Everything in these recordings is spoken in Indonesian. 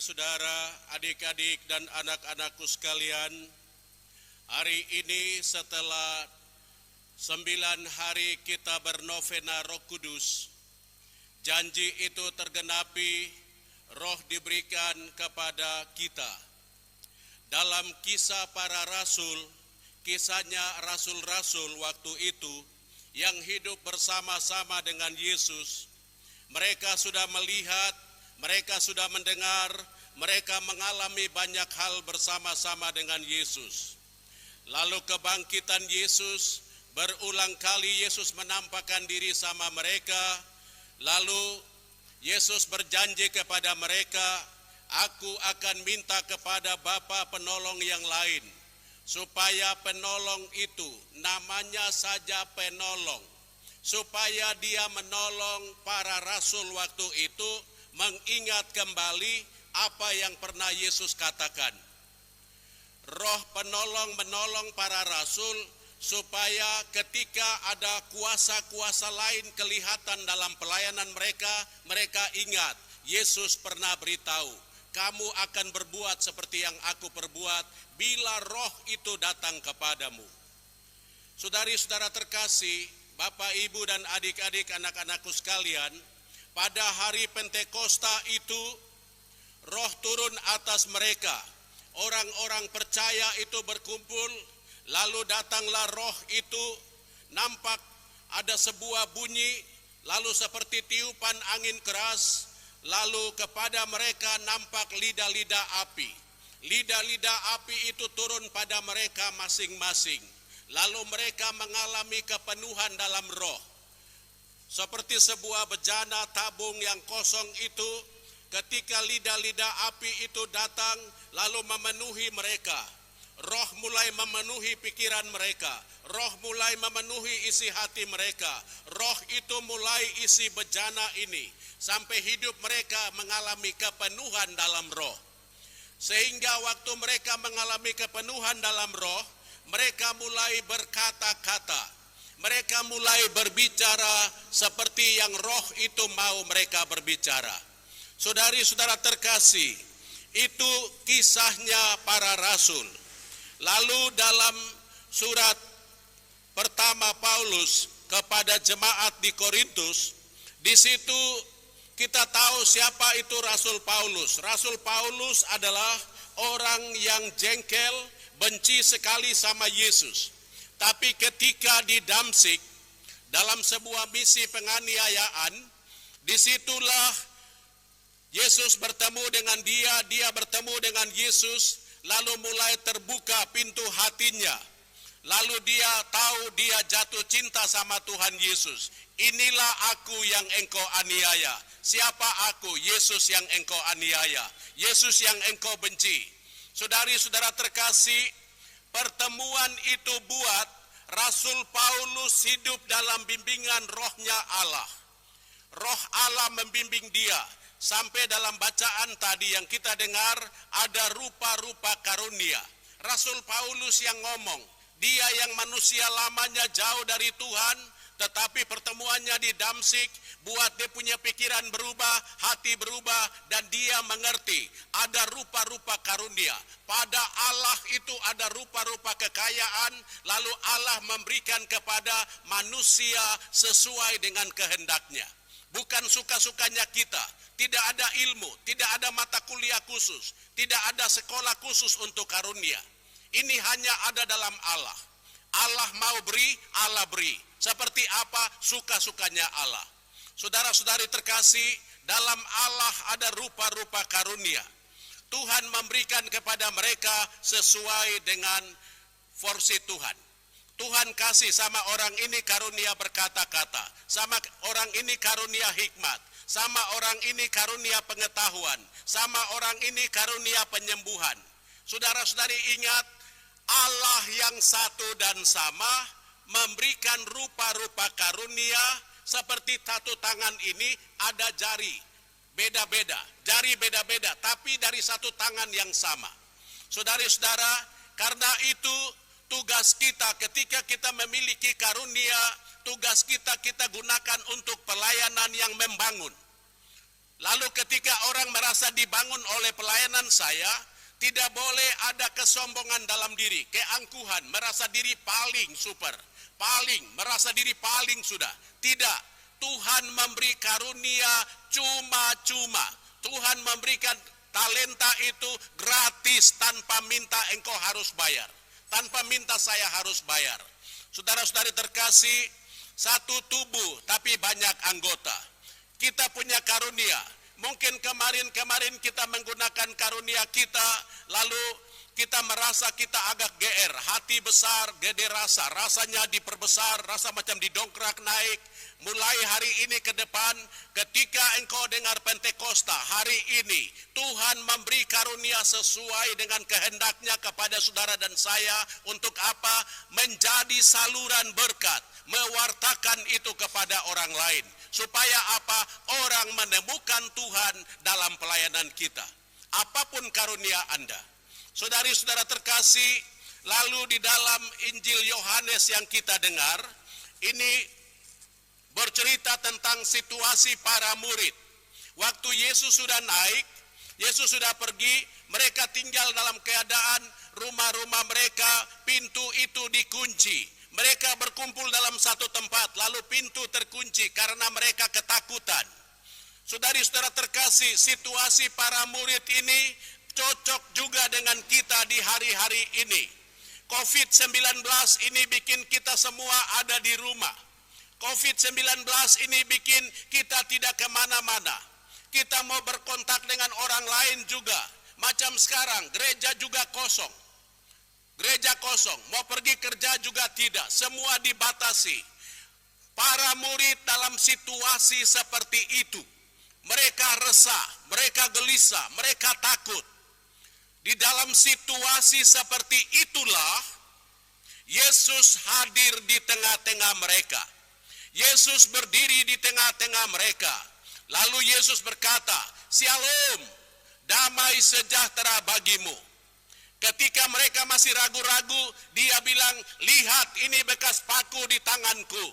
Saudari-saudara, adik-adik dan anak-anakku sekalian, hari ini setelah 9 hari kita bernovena Roh Kudus, janji itu tergenapi, Roh diberikan kepada kita. Dalam kisah para rasul, kisahnya rasul-rasul waktu itu yang hidup bersama-sama dengan Yesus, mereka sudah melihat, mereka sudah mendengar, mereka mengalami banyak hal bersama-sama dengan Yesus. Lalu kebangkitan Yesus, berulang kali Yesus menampakkan diri sama mereka. Lalu Yesus berjanji kepada mereka, aku akan minta kepada Bapa penolong yang lain, supaya penolong itu, namanya saja penolong, supaya dia menolong para rasul waktu itu, mengingat kembali apa yang pernah Yesus katakan. Roh penolong menolong para rasul supaya ketika ada kuasa-kuasa lain kelihatan dalam pelayanan mereka, mereka ingat Yesus pernah beritahu, kamu akan berbuat seperti yang aku perbuat bila Roh itu datang kepadamu. Saudari-saudara terkasih, Bapak, Ibu, dan adik-adik anak-anakku sekalian, pada hari Pentakosta itu, Roh turun atas mereka. Orang-orang percaya itu berkumpul, lalu datanglah Roh itu, nampak ada sebuah bunyi, lalu seperti tiupan angin keras, lalu kepada mereka nampak lidah-lidah api. Lidah-lidah api itu turun pada mereka masing-masing. Lalu mereka mengalami kepenuhan dalam Roh. Seperti sebuah bejana tabung yang kosong itu, ketika lidah-lidah api itu datang lalu memenuhi mereka, Roh mulai memenuhi pikiran mereka, Roh mulai memenuhi isi hati mereka, Roh itu mulai isi bejana ini, sampai hidup mereka mengalami kepenuhan dalam Roh. Sehingga waktu mereka mengalami kepenuhan dalam Roh, mereka mulai berkata-kata, mereka mulai berbicara seperti yang Roh itu mau mereka berbicara. Saudari-saudara terkasih, itu kisahnya para rasul. Lalu dalam surat pertama Paulus kepada jemaat di Korintus, di situ kita tahu siapa itu Rasul Paulus. Rasul Paulus adalah orang yang jengkel, benci sekali sama Yesus. Tapi ketika di Damsyik, dalam sebuah misi penganiayaan, disitulah Yesus bertemu dengan dia bertemu dengan Yesus, lalu mulai terbuka pintu hatinya. Lalu dia tahu dia jatuh cinta sama Tuhan Yesus. Inilah aku yang engkau aniaya. Siapa aku? Yesus yang engkau aniaya. Yesus yang engkau benci. Saudari-saudara terkasih, pertemuan itu buat Rasul Paulus hidup dalam bimbingan Rohnya Allah. Roh Allah membimbing dia. Sampai dalam bacaan tadi yang kita dengar, ada rupa-rupa karunia. Rasul Paulus yang ngomong, dia yang manusia lamanya jauh dari Tuhan, tetapi pertemuannya di Damsyik buat dia punya pikiran berubah, hati berubah, dan dia mengerti ada rupa-rupa karunia. Pada Allah itu ada rupa-rupa kekayaan, lalu Allah memberikan kepada manusia sesuai dengan kehendaknya. Bukan suka-sukanya kita. Tidak ada ilmu, tidak ada mata kuliah khusus, tidak ada sekolah khusus untuk karunia. Ini hanya ada dalam Allah. Allah mau beri, Allah beri. Seperti apa suka-sukanya Allah. Saudara-saudari terkasih, dalam Allah ada rupa-rupa karunia. Tuhan memberikan kepada mereka sesuai dengan porsi Tuhan. Tuhan kasih sama orang ini karunia berkata-kata, sama orang ini karunia hikmat, sama orang ini karunia pengetahuan, sama orang ini karunia penyembuhan. Saudara-saudari ingat, Allah yang satu dan sama memberikan rupa-rupa karunia. Seperti satu tangan ini ada jari beda-beda, tapi dari satu tangan yang sama. Saudari-saudara, karena itu tugas kita ketika kita memiliki karunia, tugas kita gunakan untuk pelayanan yang membangun. Lalu ketika orang merasa dibangun oleh pelayanan saya, tidak boleh ada kesombongan dalam diri, keangkuhan, merasa diri paling super, merasa diri paling sudah. Tidak, Tuhan memberi karunia cuma-cuma. Tuhan memberikan talenta itu gratis tanpa minta engkau harus bayar. Tanpa minta saya harus bayar. Saudara-saudari terkasih, satu tubuh tapi banyak anggota. Kita punya karunia. Mungkin kemarin kita menggunakan karunia kita, lalu kita merasa kita agak GR, hati besar, gede rasanya diperbesar, rasa macam didongkrak naik. Mulai hari ini ke depan, ketika engkau dengar Pentakosta hari ini, Tuhan memberi karunia sesuai dengan kehendaknya kepada saudara dan saya. Untuk apa? Menjadi saluran berkat, mewartakan itu kepada orang lain. Supaya apa? Orang menemukan Tuhan dalam pelayanan kita. Apapun karunia Anda. Saudari-saudara terkasih, lalu di dalam Injil Yohanes yang kita dengar, ini bercerita tentang situasi para murid. Waktu Yesus sudah naik, Yesus sudah pergi, mereka tinggal dalam keadaan rumah-rumah mereka, pintu itu dikunci. Mereka berkumpul dalam satu tempat, lalu pintu terkunci karena mereka ketakutan. Saudari-saudara terkasih, situasi para murid ini cocok juga dengan kita di hari-hari ini. COVID-19 ini bikin kita semua ada di rumah. COVID-19 ini bikin kita tidak kemana-mana. Kita mau berkontak dengan orang lain juga. Macam sekarang, gereja juga kosong. Gereja kosong, mau pergi kerja juga tidak, semua dibatasi. Para murid dalam situasi seperti itu, mereka resah, mereka gelisah, mereka takut. Di dalam situasi seperti itulah, Yesus hadir di tengah-tengah mereka. Yesus berdiri di tengah-tengah mereka. Lalu Yesus berkata, "Shalom, damai sejahtera bagimu." Ketika mereka masih ragu-ragu, dia bilang, "Lihat ini bekas paku di tanganku.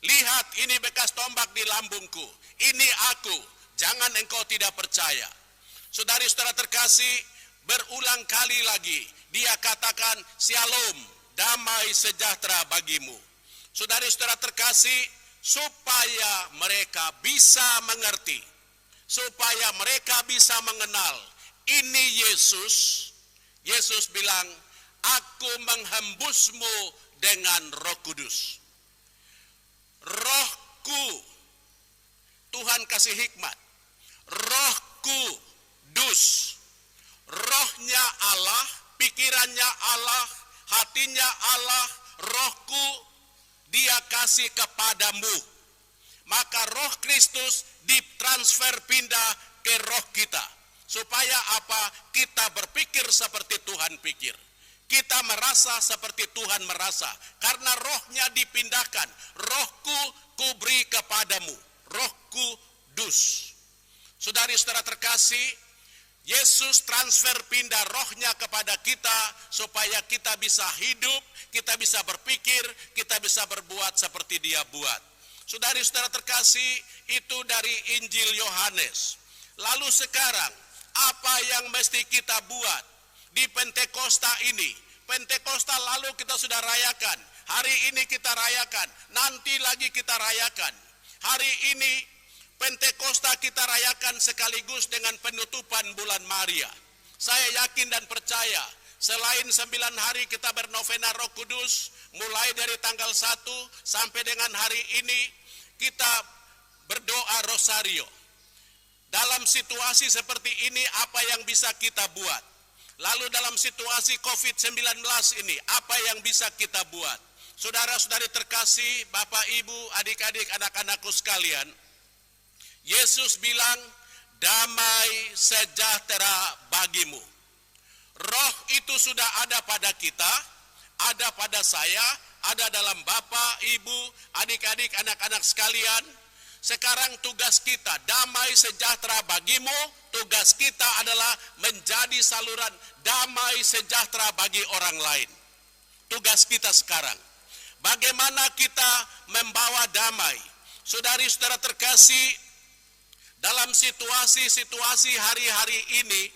Lihat ini bekas tombak di lambungku. Ini aku, jangan engkau tidak percaya." Saudari-saudara terkasih, berulang kali lagi, dia katakan, "Shalom, damai sejahtera bagimu." Saudari-saudara terkasih, supaya mereka bisa mengerti, supaya mereka bisa mengenal, ini Yesus bilang, "Aku menghembusmu dengan Roh Kudus." Rohku, Tuhan kasih hikmat. Rohku, dus. Rohnya Allah, pikirannya Allah, hatinya Allah, rohku dia kasih kepadamu. Maka roh Kristus ditransfer pindah ke roh kita. Supaya apa? Kita berpikir seperti Tuhan pikir. Kita merasa seperti Tuhan merasa. Karena rohnya dipindahkan. Rohku kuberi kepadamu. Rohku dus. Saudari-saudara terkasih, Yesus transfer pindah rohnya kepada kita. Supaya kita bisa hidup, kita bisa berpikir, kita bisa berbuat seperti dia buat. Saudari-saudara terkasih, itu dari Injil Yohanes. Lalu sekarang, apa yang mesti kita buat di Pentakosta ini? Pentakosta lalu kita sudah rayakan, hari ini kita rayakan, nanti lagi kita rayakan. Hari ini Pentakosta kita rayakan sekaligus dengan penutupan bulan Maria. Saya yakin dan percaya, selain 9 hari kita bernovena Roh Kudus, mulai dari tanggal 1 sampai dengan hari ini, kita berdoa rosario. Dalam situasi seperti ini, apa yang bisa kita buat? Lalu dalam situasi COVID-19 ini, apa yang bisa kita buat? Saudara-saudari terkasih, Bapak, Ibu, adik-adik, anak-anakku sekalian, Yesus bilang, "Damai sejahtera bagimu." Roh itu sudah ada pada kita, ada pada saya, ada dalam Bapak, Ibu, adik-adik, anak-anak sekalian. Sekarang tugas kita, damai sejahtera bagimu, tugas kita adalah menjadi saluran damai sejahtera bagi orang lain. Tugas kita sekarang, bagaimana kita membawa damai. Saudari-saudara terkasih, Dalam situasi hari-hari ini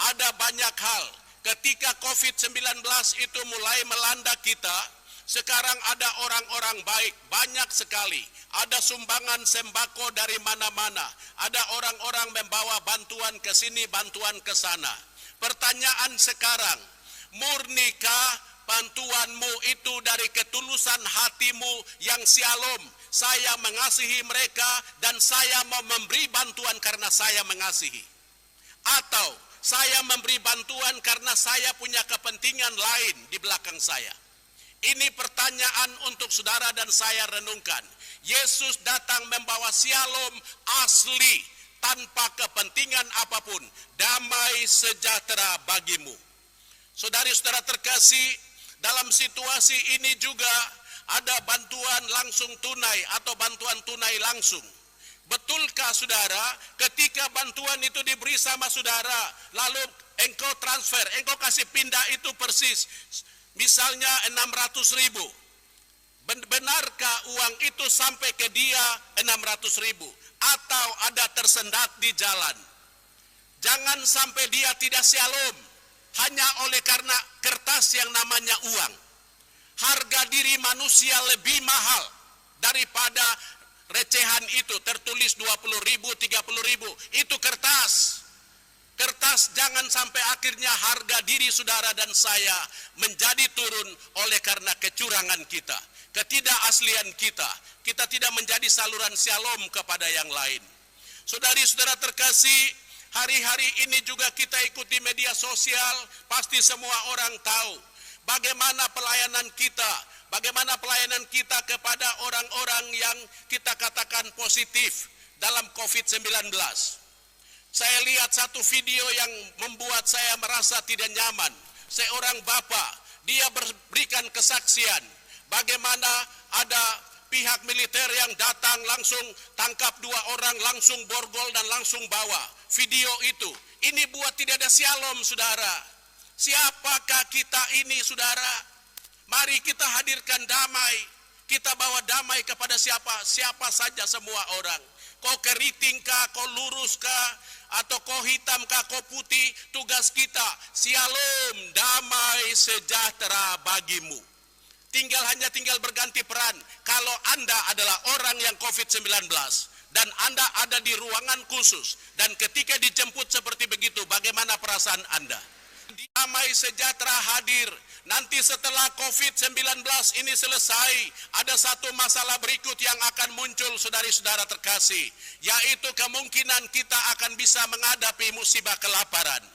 ada banyak hal. Ketika COVID-19 itu mulai melanda kita, sekarang ada orang-orang baik, banyak sekali. Ada sumbangan sembako dari mana-mana. Ada orang-orang membawa bantuan ke sini, bantuan ke sana. Pertanyaan sekarang, murnikah bantuanmu itu dari ketulusan hatimu yang shalom? Saya mengasihi mereka dan saya mau memberi bantuan karena saya mengasihi. Atau saya memberi bantuan karena saya punya kepentingan lain di belakang saya. Ini pertanyaan untuk saudara dan saya renungkan. Yesus datang membawa shalom asli tanpa kepentingan apapun. Damai sejahtera bagimu. Saudari-saudara terkasih, dalam situasi ini juga ada bantuan langsung tunai atau bantuan tunai langsung. Betulkah saudara, ketika bantuan itu diberi sama saudara, lalu engkau transfer, engkau kasih pindah itu persis, misalnya 600.000. Benarkah uang itu sampai ke dia 600.000? Atau ada tersendat di jalan? Jangan sampai dia tidak shalom hanya oleh karena kertas yang namanya uang. Harga diri manusia lebih mahal daripada recehan itu, tertulis 20.000, 30.000, itu kertas. Kertas, jangan sampai akhirnya harga diri saudara dan saya menjadi turun oleh karena kecurangan kita, ketidakaslian kita. Kita tidak menjadi saluran shalom kepada yang lain. Saudari-saudara terkasih, hari-hari ini juga kita ikuti media sosial, pasti semua orang tahu bagaimana pelayanan kita kepada orang-orang yang kita katakan positif dalam COVID-19. Saya lihat satu video yang membuat saya merasa tidak nyaman. Seorang bapak, dia berikan kesaksian bagaimana ada pihak militer yang datang langsung tangkap 2 orang, langsung borgol dan langsung bawa. Video itu, ini buat tidak ada shalom saudara. Siapakah kita ini saudara? Mari kita hadirkan damai. Kita bawa damai kepada siapa saja, semua orang. Kau keriting kah, kau lurus kah, atau kau hitam kah, kau putih, tugas kita shalom, damai sejahtera bagimu. Tinggal berganti peran. Kalau Anda adalah orang yang COVID-19 dan Anda ada di ruangan khusus, dan ketika dijemput seperti begitu, bagaimana perasaan Anda? Damai sejahtera hadir. Nanti setelah COVID-19 ini selesai, ada satu masalah berikut yang akan muncul saudari-saudara terkasih, yaitu kemungkinan kita akan bisa menghadapi musibah kelaparan.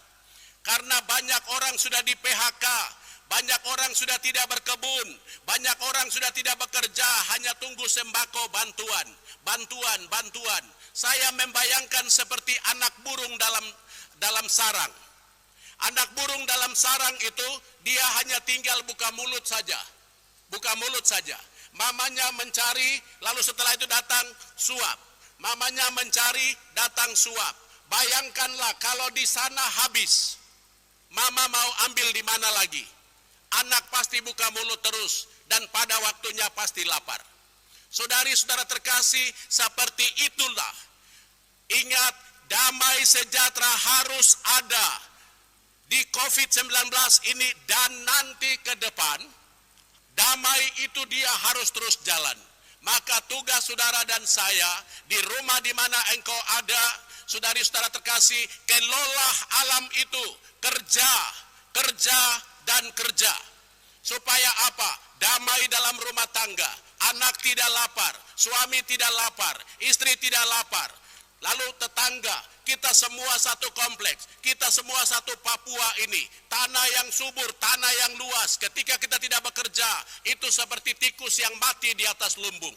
Karena banyak orang sudah di PHK, banyak orang sudah tidak berkebun, banyak orang sudah tidak bekerja, hanya tunggu sembako, bantuan. Saya membayangkan seperti anak burung dalam sarang. Anak burung dalam sarang itu, dia hanya tinggal buka mulut saja. Mamanya mencari, lalu setelah itu datang suap. Mamanya mencari, datang suap. Bayangkanlah kalau di sana habis, mama mau ambil di mana lagi? Anak pasti buka mulut terus, dan pada waktunya pasti lapar. Saudari-saudara terkasih, seperti itulah. Ingat, damai sejahtera harus ada di COVID-19 ini, dan nanti ke depan, damai itu dia harus terus jalan. Maka tugas saudara dan saya, di rumah di mana engkau ada, saudari-saudara terkasih, kelola alam itu, kerja, supaya apa? Damai dalam rumah tangga, anak tidak lapar, suami tidak lapar, istri tidak lapar, lalu tetangga, kita semua satu kompleks, kita semua satu Papua ini, tanah yang subur, tanah yang luas. Ketika kita tidak bekerja, itu seperti tikus yang mati di atas lumbung.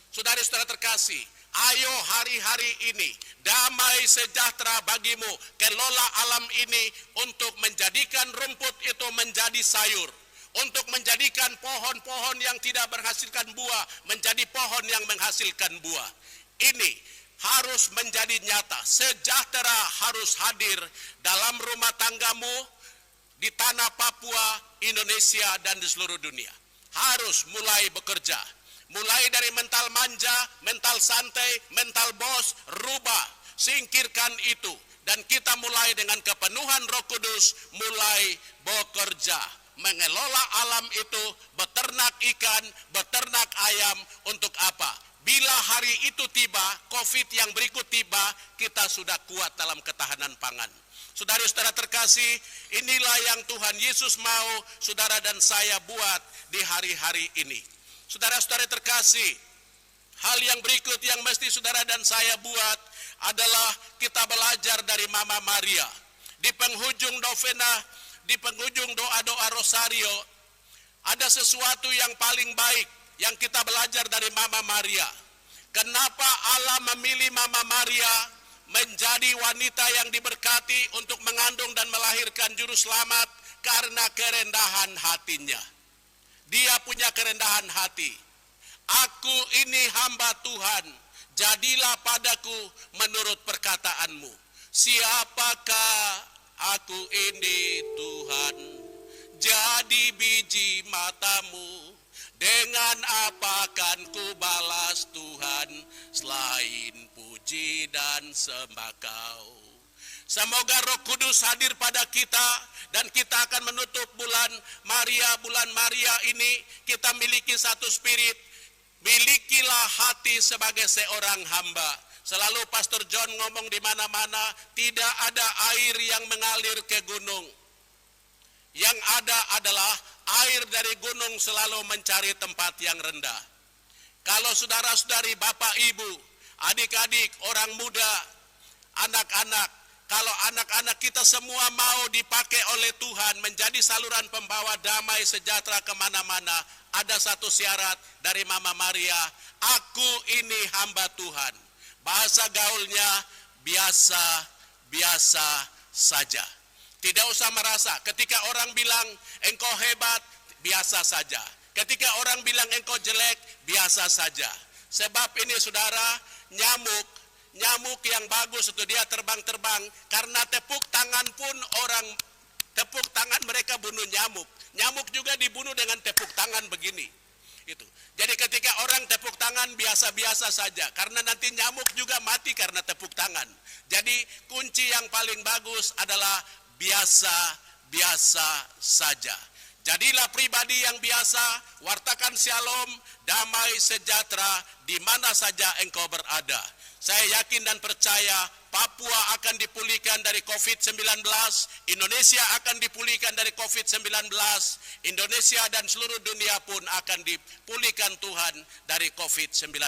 Saudara-saudara terkasih, ayo hari-hari ini, damai sejahtera bagimu, kelola alam ini untuk menjadikan rumput itu menjadi sayur, untuk menjadikan pohon-pohon yang tidak menghasilkan buah menjadi pohon yang menghasilkan buah. Ini harus menjadi nyata. Sejahtera harus hadir dalam rumah tanggamu, di tanah Papua, Indonesia, dan di seluruh dunia. Harus mulai bekerja. Mulai dari mental manja, mental santai, mental bos, rubah. singkirkan itu. Dan kita mulai dengan kepenuhan Roh Kudus, mulai bekerja, mengelola alam itu, beternak ikan, beternak ayam, untuk apa? Bila hari itu tiba, COVID yang berikut tiba, kita sudah kuat dalam ketahanan pangan. Saudara-saudara terkasih, inilah yang Tuhan Yesus mau saudara dan saya buat di hari-hari ini. Saudara-saudara terkasih, hal yang berikut yang mesti saudara dan saya buat adalah kita belajar dari Mama Maria. Di penghujung novena, di penghujung doa-doa rosario, ada sesuatu yang paling baik yang kita belajar dari Mama Maria. Kenapa Allah memilih Mama Maria menjadi wanita yang diberkati untuk mengandung dan melahirkan juru selamat? Karena kerendahan hatinya. Dia punya kerendahan hati. Aku ini hamba Tuhan, jadilah padaku menurut perkataanmu. Siapakah aku ini Tuhan, jadi biji matamu. Dengan apa kan ku balas Tuhan, selain puji dan sembah Kau. Semoga Roh Kudus hadir pada kita, dan kita akan menutup bulan Maria ini, kita miliki satu spirit. Milikilah hati sebagai seorang hamba. Selalu Pastor John ngomong di mana-mana, tidak ada air yang mengalir ke gunung. Yang ada adalah air dari gunung selalu mencari tempat yang rendah. Kalau saudara-saudari, bapak, ibu, adik-adik, orang muda, anak-anak, kalau anak-anak kita semua mau dipakai oleh Tuhan menjadi saluran pembawa damai sejahtera kemana-mana, ada satu syarat dari Mama Maria, aku ini hamba Tuhan. Bahasa gaulnya biasa saja. Tidak usah merasa. Ketika orang bilang engkau hebat, biasa saja. Ketika orang bilang engkau jelek, biasa saja. Sebab ini saudara, nyamuk yang bagus itu dia terbang-terbang, karena tepuk tangan pun orang tepuk tangan mereka bunuh nyamuk. Nyamuk juga dibunuh dengan tepuk tangan begini. Itu. Jadi ketika orang tepuk tangan biasa-biasa saja, karena nanti nyamuk juga mati karena tepuk tangan. Jadi kunci yang paling bagus adalah biasa saja. Jadilah pribadi yang biasa, wartakan shalom, damai sejahtera di mana saja engkau berada. Saya yakin dan percaya Papua akan dipulihkan dari COVID-19, Indonesia akan dipulihkan dari COVID-19, Indonesia dan seluruh dunia pun akan dipulihkan Tuhan dari COVID-19.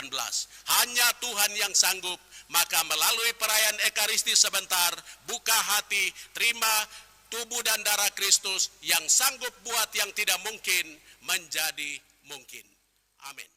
Hanya Tuhan yang sanggup. Maka melalui perayaan Ekaristi sebentar, buka hati, terima tubuh dan darah Kristus yang sanggup buat yang tidak mungkin menjadi mungkin. Amin.